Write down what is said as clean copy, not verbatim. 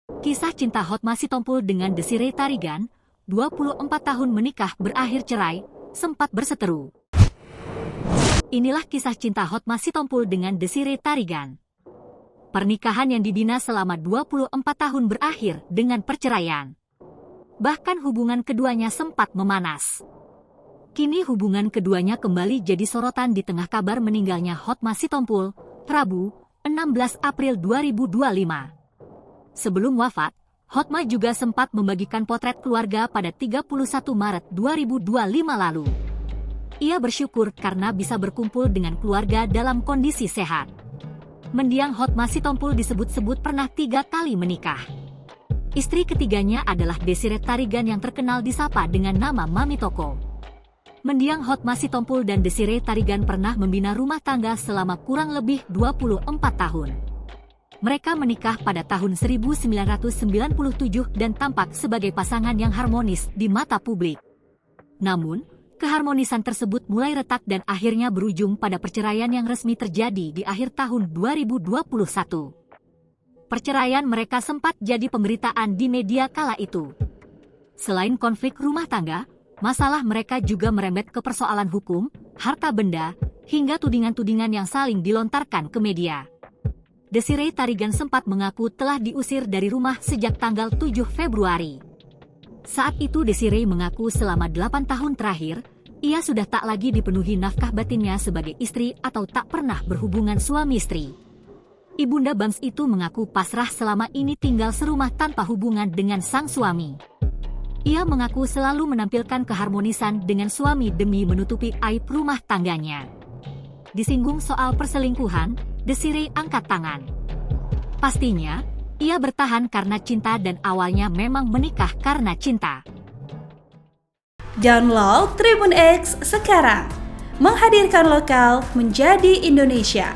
Kisah cinta Hotma Sitompul dengan Desiree Tarigan, 24 tahun menikah berakhir cerai, sempat berseteru. Inilah kisah cinta Hotma Sitompul dengan Desiree Tarigan. Pernikahan yang dibina selama 24 tahun berakhir dengan perceraian. Bahkan hubungan keduanya sempat memanas. Kini hubungan keduanya kembali jadi sorotan di tengah kabar meninggalnya Hotma Sitompul, Rabu, 16 April 2025. Sebelum wafat, Hotma juga sempat membagikan potret keluarga pada 31 Maret 2025 lalu. Ia bersyukur karena bisa berkumpul dengan keluarga dalam kondisi sehat. Mendiang Hotma Sitompul disebut-sebut pernah 3 kali menikah. Istri ketiganya adalah Desiree Tarigan yang terkenal disapa dengan nama Mami Toko. Mendiang Hotma Sitompul dan Desiree Tarigan pernah membina rumah tangga selama kurang lebih 24 tahun. Mereka menikah pada tahun 1997 dan tampak sebagai pasangan yang harmonis di mata publik. Namun, keharmonisan tersebut mulai retak dan akhirnya berujung pada perceraian yang resmi terjadi di akhir tahun 2021. Perceraian mereka sempat jadi pemberitaan di media kala itu. Selain konflik rumah tangga, masalah mereka juga merembet ke persoalan hukum, harta benda, hingga tudingan-tudingan yang saling dilontarkan ke media. Desiree Tarigan sempat mengaku telah diusir dari rumah sejak tanggal 7 Februari. Saat itu Desiree mengaku selama 8 tahun terakhir, ia sudah tak lagi dipenuhi nafkah batinnya sebagai istri atau tak pernah berhubungan suami istri. Ibunda Bams itu mengaku pasrah selama ini tinggal serumah tanpa hubungan dengan sang suami. Ia mengaku selalu menampilkan keharmonisan dengan suami demi menutupi aib rumah tangganya. Disinggung soal perselingkuhan, Desiree angkat tangan. Pastinya, ia bertahan karena cinta dan awalnya memang menikah karena cinta. Download Tribun X sekarang, menghadirkan lokal menjadi Indonesia.